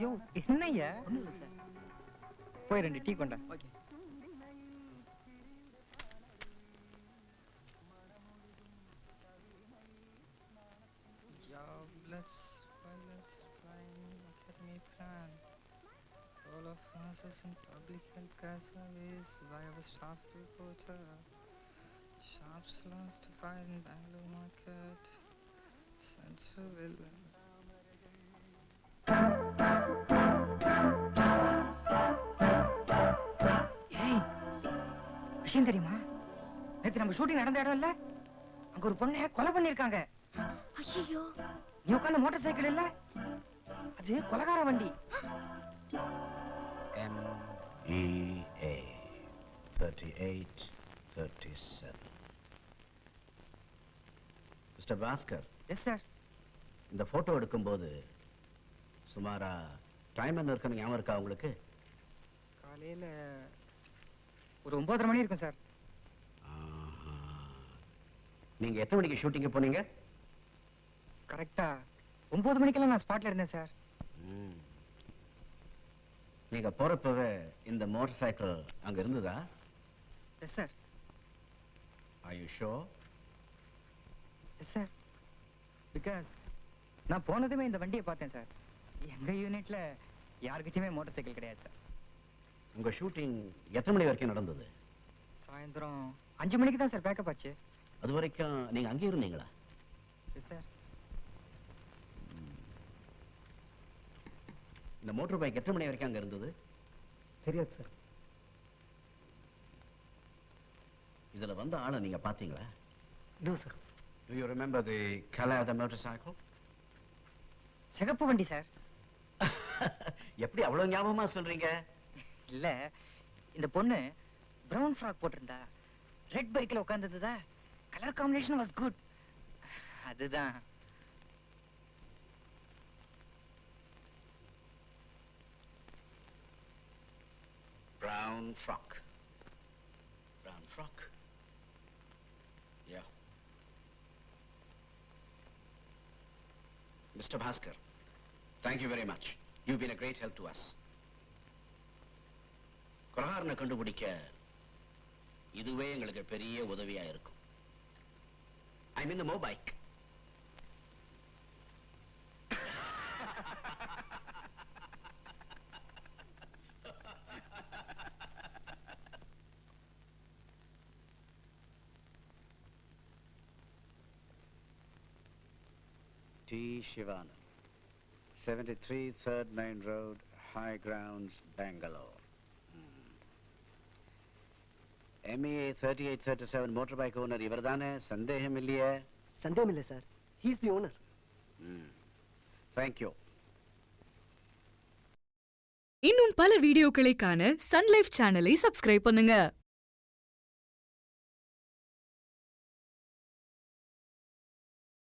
யோ என்னய்யா? ஒண்ணும் இல்ல சார். போய் 2 டீ கொண்டா. Okay. Jobless, wireless, flying academy plan. All of nurses in public health care service by our staff reporter. Sharp slants to find in Bangalore market. Central Villain. ஏய், விஷயம் தெரியுமா? நேத்து நம்ம ஷூட்டிங் நடந்த இடம் இல்ல, அங்க ஒரு பொண்ணை கொலை பண்ணிருக்காங்க. ஐயோ, நீ உட்கார்ந்த மோட்டார் சைக்கிள் இல்ல, அது கொலைகார வண்டி. MEA 3837. Mister Bhaskar, yes sir. இந்த போட்டோ எடுக்கும்போது சுமாரா டைம் என்ன இருக்குன்னு ஞாபகம் இருக்கா உங்களுக்கு? காலையில ஒரு 9:30 மணி இருக்கும் சார். நீங்க எத்தனை மணிக்கு ஷூட்டிங்க போனீங்க? கரெக்டா 9 மணிக்கெல்லாம் நான் ஸ்பாட்ல இருந்தேன் சார். நீங்க போறப்பவே இந்த மோட்டார் சைக்கிள் அங்க இருந்ததா? Yes sir. Are you sure? Yes sir. Because நான் போனதுமே இந்த வண்டியை பார்த்தேன் சார். எங்க யூனிட்ல யாருக்கிட்டயுமே மோட்டார் சைக்கிள் கிடையாது சார். உங்க ஷூட்டிங் எத்தனை மணி வரைக்கும் நடந்தது? சாயந்தரம் 5 மணிக்கு தான் சார் பேக்கப் ஆச்சு. அது வரைக்கும் நீங்க அங்கே இருந்தீங்களா? Yes sir. இந்த மோட்டார் பைக் எத்தனை மணி வரைக்கும் அங்க இருந்தது? தெரியாது சார். இதுல வந்த ஆளை நீங்க பாத்தீங்களா? No sir. Do you remember the color of the motorcycle? சிகப்பு வண்டி சார். எப்படி அவ்வளவு ஞாபகமா சொல்றீங்க? இல்ல, இந்த பொண்ணு பிரவுன் ஃப்ராக் போட்டிருந்தா, ரெட் பைக்ல உட்கார்ந்ததுதா, கலர் காம்பினேஷன் வாஸ் குட். அதுதான். Brown frock. Brown frock. Yeah. Mr. Bhaskar, thank you very much. You've been a great help to us. கொலகாரனை கண்டுபிடிக்க இதுவே எங்களுக்கு பெரிய உதவியா இருக்கும். I mean the mobike. T. Shivanand, 73 3rd Main Road, High Grounds, Bangalore. MEA 3837 motorbike owner இவர்தானே? சந்தேகம் இல்லையே? சந்தேகம் இல்ல sir. He is the owner. Thank you. இன்னும் பல வீடியோக்களை காண சன் லைஃப் சேனலை சப்ஸ்கிரைப் பண்ணுங்க.